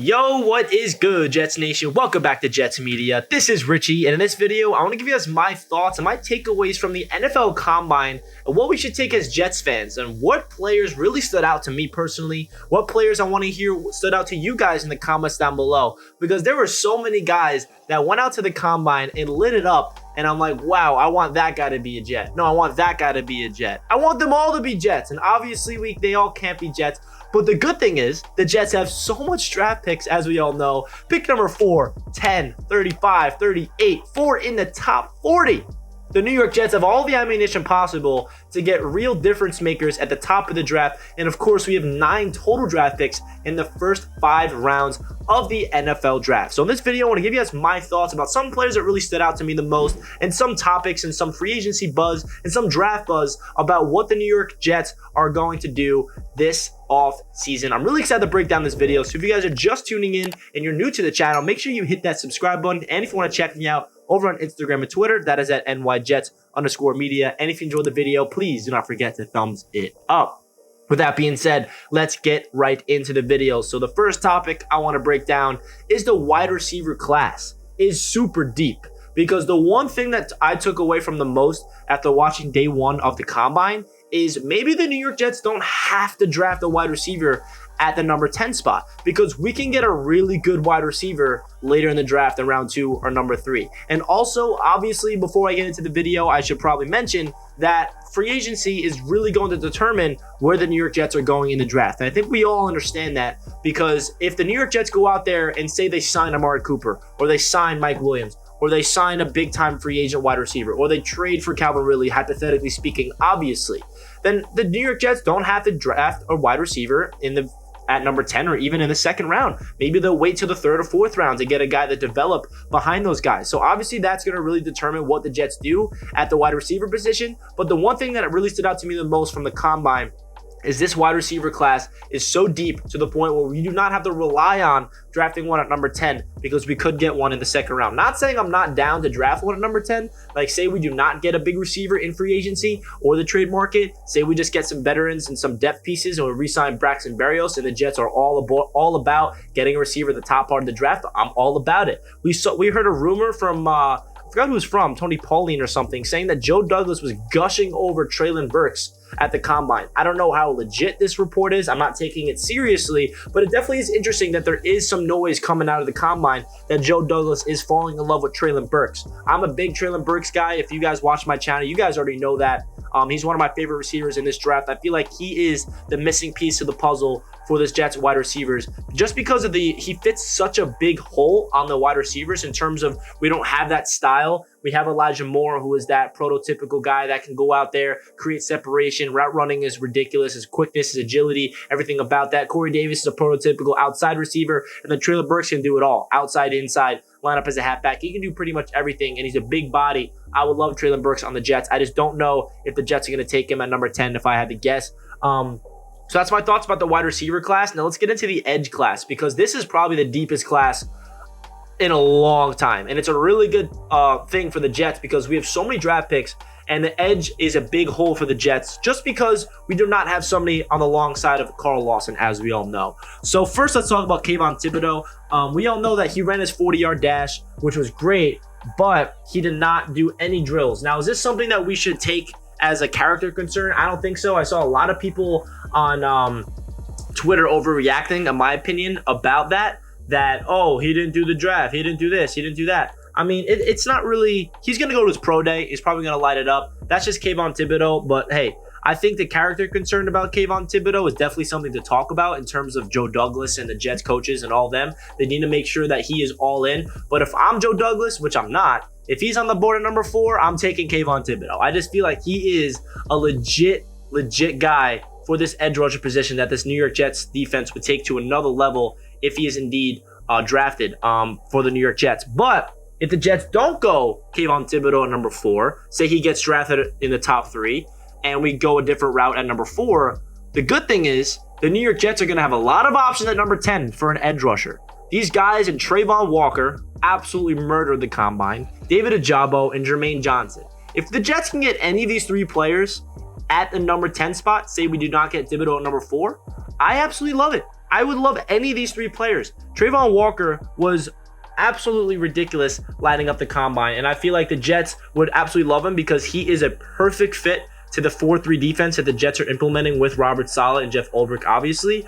Yo, what is good, Jets Nation? Welcome back to Jets Media. This is Richie, and in this video, I want to give you guys my thoughts and my takeaways from the NFL Combine and what we should take as Jets fans and what players really stood out to me personally, what players I want to hear stood out to you guys in the comments down below, because there were so many guys that went out to the Combine and lit it up, and I'm like, wow, I want that guy to be a Jet. No, I want that guy to be a Jet. I want them all to be Jets, and obviously they all can't be Jets. But the good thing is the Jets have so much draft picks, as we all know. Pick number 4, 10, 35, 38, 4 in the top 40. The New York Jets have all the ammunition possible to get real difference makers at the top of the draft. And of course, we have 9 total draft picks in the first 5 rounds of the NFL draft. So in this video, I want to give you guys my thoughts about some players that really stood out to me the most, and some topics and some free agency buzz and some draft buzz about what the New York Jets are going to do this off season. I'm really excited to break down this video. So if you guys are just tuning in and you're new to the channel, make sure you hit that subscribe button. And if you want to check me out over on Instagram and Twitter, that is at NYJets_media. And if you enjoyed the video, please do not forget to thumbs it up. With that being said, let's get right into the video. So the first topic I want to break down is the wide receiver class is super deep, because the one thing that I took away from the most after watching day 1 of the Combine is maybe the New York Jets don't have to draft a wide receiver at the number 10 spot, because we can get a really good wide receiver later in the draft in round 2 or number 3. And also, obviously, before I get into the video, I should probably mention that free agency is really going to determine where the New York Jets are going in the draft. And I think we all understand that, because if the New York Jets go out there and say they sign Amari Cooper, or they sign Mike Williams, or they sign a big-time free agent wide receiver, or they trade for Calvin Ridley, hypothetically speaking, obviously, then the New York Jets don't have to draft a wide receiver at number 10 or even in the second round. Maybe they'll wait till the 3rd or 4th round to get a guy that develop behind those guys. So obviously that's going to really determine what the Jets do at the wide receiver position. But the one thing that really stood out to me the most from the Combine is this wide receiver class is so deep to the point where we do not have to rely on drafting one at number 10, because we could get one in the second round. Not saying I'm not down to draft one at number 10. Like, say we do not get a big receiver in free agency or the trade market. Say we just get some veterans and some depth pieces, and we re-sign Braxton Berrios, and the Jets are all about getting a receiver at the top part of the draft. I'm all about it. We heard a rumor from I forgot who it was from, Tony Pauline or something, saying that Joe Douglas was gushing over Treylon Burks at the Combine. I don't know how legit this report is. I'm not taking it seriously, but it definitely is interesting that there is some noise coming out of the Combine that Joe Douglas is falling in love with Treylon Burks. I'm a big Treylon Burks guy. If you guys watch my channel, you guys already know that. He's one of my favorite receivers in this draft. I feel like he is the missing piece of the puzzle for this Jets wide receivers, just because of he fits such a big hole on the wide receivers in terms of we don't have that style. We have Elijah Moore, who is that prototypical guy that can go out there, create separation. Route running is ridiculous. His quickness, his agility, everything about that. Corey Davis is a prototypical outside receiver, and then Treylon Burks can do it all. Outside, inside, line up as a halfback. He can do pretty much everything, and he's a big body. I would love Treylon Burks on the Jets. I just don't know if the Jets are going to take him at number 10 if I had to guess. So that's my thoughts about the wide receiver class. Now let's get into the edge class, because this is probably the deepest class in a long time. And it's a really good thing for the Jets, because we have so many draft picks, and the edge is a big hole for the Jets just because we do not have somebody on the long side of Carl Lawson, as we all know. So first, let's talk about Kayvon Thibodeaux. We all know that he ran his 40-yard dash, which was great, but he did not do any drills. Now, is this something that we should take as a character concern? I don't think so. I saw a lot of people on Twitter overreacting, in my opinion, about that, oh, he didn't do the draft, he didn't do this, he didn't do that. I mean, it's not really, he's going to go to his pro day, he's probably going to light it up. That's just Kayvon Thibodeaux, but hey, I think the character concern about Kayvon Thibodeaux is definitely something to talk about in terms of Joe Douglas and the Jets coaches and all them. They need to make sure that he is all in. But if I'm Joe Douglas, which I'm not, if he's on the board at number 4, I'm taking Kayvon Thibodeaux. I just feel like he is a legit guy for this edge rusher position that this New York Jets defense would take to another level if he is indeed drafted for the New York Jets. But if the Jets don't go Kayvon Thibodeaux at number 4, say he gets drafted in the top 3, and we go a different route at number 4, the good thing is the New York Jets are going to have a lot of options at number 10 for an edge rusher. These guys and Trayvon Walker absolutely murdered the Combine. David Ajabo and Jermaine Johnson. If the Jets can get any of these 3 players at the number 10 spot, say we do not get Thibodeaux at number 4, I absolutely love it. I would love any of these three players. Trayvon Walker was absolutely ridiculous lining up the combine, and I feel like the Jets would absolutely love him because he is a perfect fit to the 4-3 defense that the Jets are implementing with Robert Saleh and Jeff Ulbrich, obviously.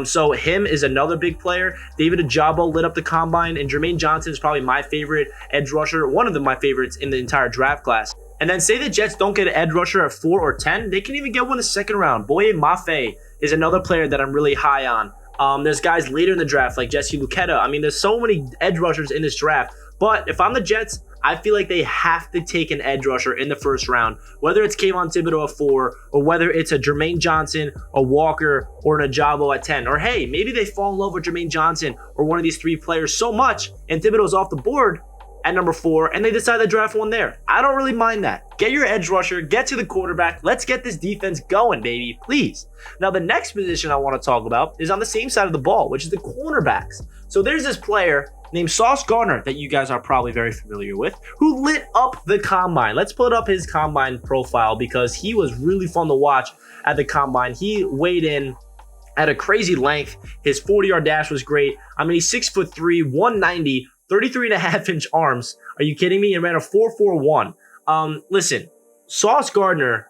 So him is another big player. David Ojabo lit up the combine, and Jermaine Johnson is probably my favorite edge rusher, one of my favorites in the entire draft class. And then say the Jets don't get an edge rusher at 4 or 10, they can even get one in the second round. Boye Mafe is another player that I'm really high on. There's guys later in the draft like Jesse Luketa. I mean, there's so many edge rushers in this draft. But if I'm the Jets, I feel like they have to take an edge rusher in the first round, whether it's Kayvon Thibodeau at 4, or whether it's a Jermaine Johnson, a Walker, or an Ojabo at 10. Or hey, maybe they fall in love with Jermaine Johnson or one of these three players so much, and Thibodeau's off the board at number 4, and they decide to draft one there. I don't really mind that. Get your edge rusher, get to the quarterback. Let's get this defense going, baby, please. Now, the next position I want to talk about is on the same side of the ball, which is the cornerbacks. So there's this player named Sauce Gardner that you guys are probably very familiar with, who lit up the combine. Let's put up his combine profile because he was really fun to watch at the combine. He weighed in at a crazy length. His 40-yard dash was great. I mean, he's 6'3", 190, 33.5-inch arms. Are you kidding me? And ran a 4.41. Listen, Sauce Gardner,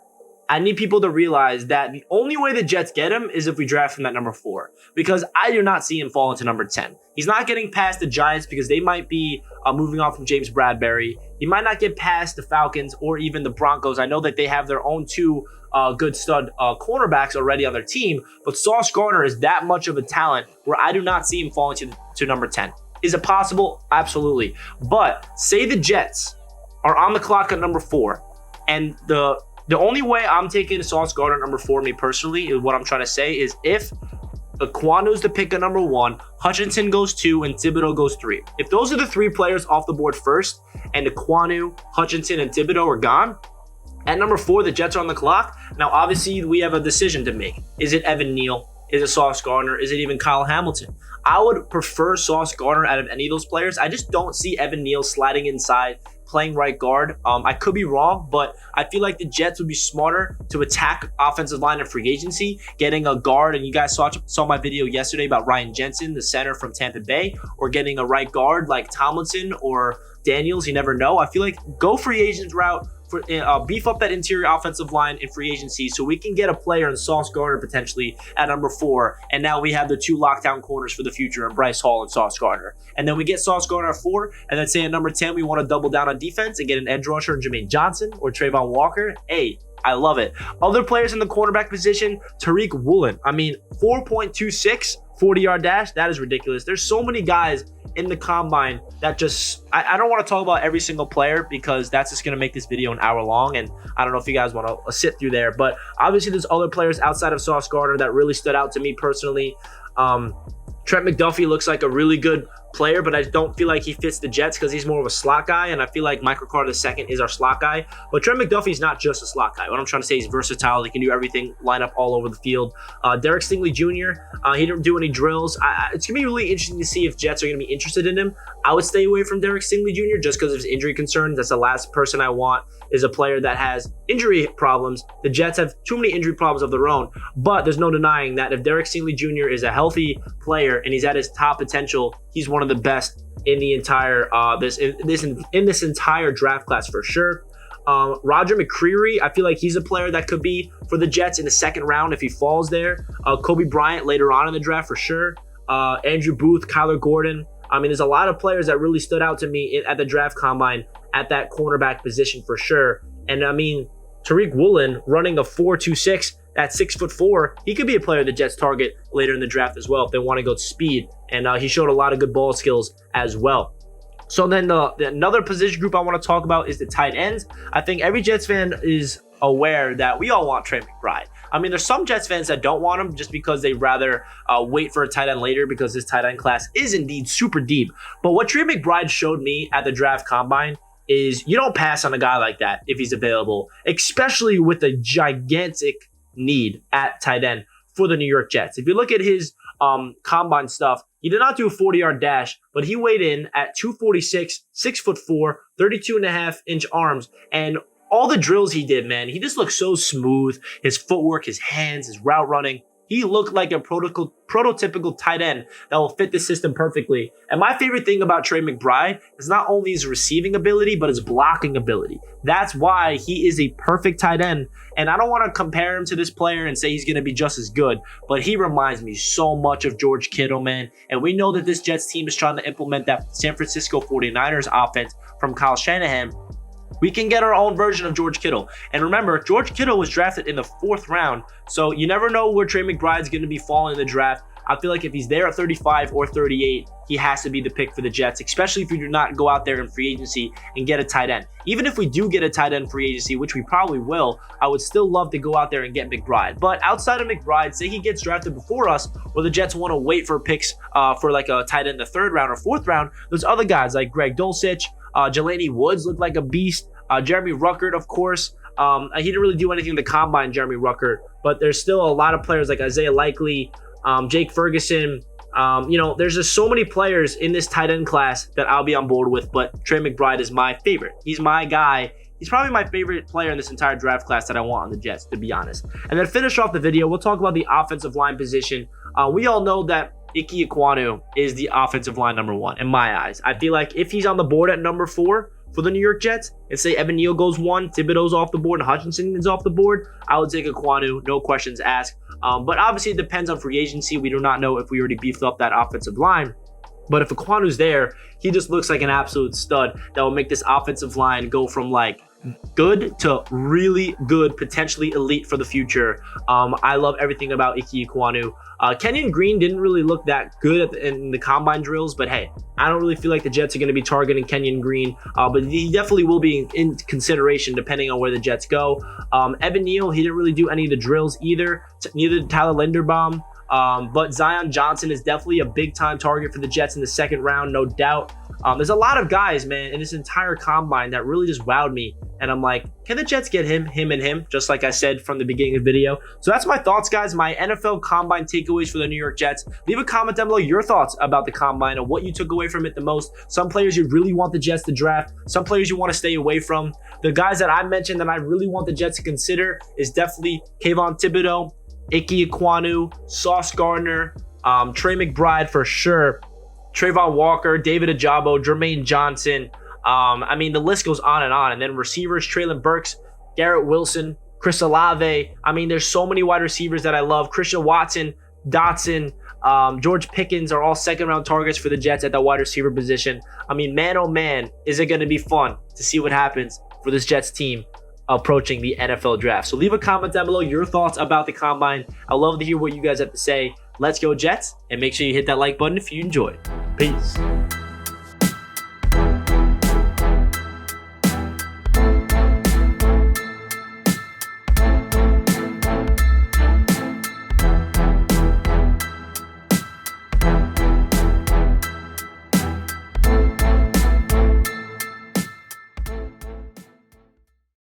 I need people to realize that the only way the Jets get him is if we draft him at number 4, because I do not see him fall into number 10. He's not getting past the Giants because they might be moving on from James Bradbury. He might not get past the Falcons or even the Broncos. I know that they have their own 2 good stud cornerbacks already on their team, but Sauce Gardner is that much of a talent where I do not see him falling to number 10. Is it possible? Absolutely. But say the Jets are on the clock at number 4, and the only way I'm taking Sauce Gardner at number 4, me personally, is what I'm trying to say is if Ekwonu is the pick at number 1, Hutchinson goes 2, and Thibodeau goes 3. If those are the 3 players off the board first, and Ekwonu, Hutchinson, and Thibodeau are gone, at number 4, the Jets are on the clock. Now, obviously, we have a decision to make. Is it Evan Neal? Is it Sauce Gardner? Is it even Kyle Hamilton? I would prefer Sauce Gardner out of any of those players. I just don't see Evan Neal sliding inside, playing right guard. I could be wrong, but I feel like the Jets would be smarter to attack offensive line and free agency, getting a guard. And you guys saw my video yesterday about Ryan Jensen, the center from Tampa Bay, or getting a right guard like Tomlinson or Daniels. You never know. I feel like go free agent route. Beef up that interior offensive line in free agency so we can get a player in Sauce Gardner potentially at number 4. And now we have the 2 lockdown corners for the future in Bryce Hall and Sauce Gardner. And then we get Sauce Gardner at 4. And then say at number 10, we want to double down on defense and get an edge rusher in Jermaine Johnson or Trayvon Walker. Hey, I love it. Other players in the cornerback position, Tariq Woolen. I mean, 4.26, 40-yard dash. That is ridiculous. There's so many guys in the combine that just I don't want to talk about every single player because that's just going to make this video an hour long, and I don't know if you guys want to sit through there, but obviously there's other players outside of Sauce Gardner that really stood out to me personally. Trent McDuffie looks like a really good player, but I don't feel like he fits the Jets because he's more of a slot guy, and I feel like Michael Carter II is our slot guy. But Trent McDuffie's not just a slot guy. What I'm trying to say is versatile. He can do everything, line up all over the field. Derek Stingley Jr., he didn't do any drills. It's going to be really interesting to see if Jets are going to be interested in him. I would stay away from Derek Stingley Jr. just because of his injury concerns. That's the last person I want is a player that has injury problems. The Jets have too many injury problems of their own, but there's no denying that if Derek Stingley Jr. is a healthy player and he's at his top potential, he's one of the best in the entire this entire draft class for sure. Roger McCreary, I feel like he's a player that could be for the Jets in the second round if he falls there. Kobe Bryant later on in the draft for sure. Andrew Booth, Kyler Gordon. I mean, there's a lot of players that really stood out to me at the draft combine at that cornerback position for sure. And I mean, Tariq Woolen running a 4.26 at 6'4", he could be a player the Jets target later in the draft as well if they want to go speed. And he showed a lot of good ball skills as well. So then another position group I want to talk about is the tight ends. I think every Jets fan is aware that we all want Trey McBride. I mean, there's some Jets fans that don't want him just because they'd rather wait for a tight end later because this tight end class is indeed super deep. But what Trey McBride showed me at the draft combine is you don't pass on a guy like that if he's available, especially with a gigantic need at tight end for the New York Jets. If you look at his combine stuff, he did not do a 40-yard dash, but he weighed in at 246, 6'4", 32.5-inch arms, and all the drills he did, man, he just looked so smooth. His footwork, his hands, his route running. he looked like a prototypical tight end that will fit the system perfectly. And my favorite thing about Trey McBride is not only his receiving ability, but his blocking ability. That's why he is a perfect tight end. And I don't want to compare him to this player and say he's going to be just as good, but he reminds me so much of George Kittle, man. And we know that this Jets team is trying to implement that San Francisco 49ers offense from Kyle Shanahan. We can get our own version of George Kittle. And remember, George Kittle was drafted in the 4th round, so you never know where Trey McBride's going to be falling in the draft. I feel like if he's there at 35 or 38, he has to be the pick for the Jets, especially if we do not go out there in free agency and get a tight end. Even if we do get a tight end free agency, which we probably will, I would still love to go out there and get McBride. But outside of McBride, say he gets drafted before us, or the Jets want to wait for picks for like a tight end in the 3rd round or 4th round, there's other guys like Greg Dulcich, Jelani Woods looked like a beast, Jeremy Ruckert, of course. He didn't really do anything in the combine, Jeremy Ruckert, but there's still a lot of players like Isaiah Likely, Jake Ferguson. There's just so many players in this tight end class that I'll be on board with, but Trey McBride is my favorite. He's my guy. He's probably my favorite player in this entire draft class that I want on the Jets, to be honest. And then finish off the video, we'll talk about the offensive line position. We all know that Ike Ekwonu is the offensive line number 1 in my eyes. I feel like if he's on the board at number 4 for the New York Jets, and say Evan Neal goes 1, Thibodeau's off the board, and Hutchinson is off the board, I would take Ekwonu, no questions asked. But obviously it depends on free agency. We do not know if we already beefed up that offensive line. But if Ekwonu's there, he just looks like an absolute stud that will make this offensive line go from like good to really good, potentially elite for the future. I love everything about Ike Ekwonu. Kenyon Green didn't really look that good in the combine drills, but hey, I don't really feel like the Jets are going to be targeting Kenyon Green, but he definitely will be in consideration depending on where the Jets go. Evan Neal, he didn't really do any of the drills either, neither did Tyler Linderbaum. But Zion Johnson is definitely a big-time target for the Jets in the 2nd round, no doubt. There's a lot of guys, man, in this entire combine that really just wowed me. And I'm like, can the Jets get him, and him, just like I said from the beginning of the video? So that's my thoughts, guys, my NFL Combine takeaways for the New York Jets. Leave a comment down below your thoughts about the Combine and what you took away from it the most. Some players you really want the Jets to draft, some players you want to stay away from. The guys that I mentioned that I really want the Jets to consider is definitely Kayvon Thibodeau, Ike Ekwonu, Sauce Gardner, Trey McBride for sure, Trayvon Walker, David Ajabo, Jermaine Johnson. The list goes on. And then receivers, Treylon Burks, Garrett Wilson, Chris Olave. There's so many wide receivers that I love. Christian Watson, Dotson, George Pickens are all 2nd round targets for the Jets at the wide receiver position. Man, oh man, is it going to be fun to see what happens for this Jets team approaching the NFL draft. So leave a comment down below your thoughts about the Combine. I love to hear what you guys have to say. Let's go Jets, and make sure you hit that like button if you enjoyed. Peace.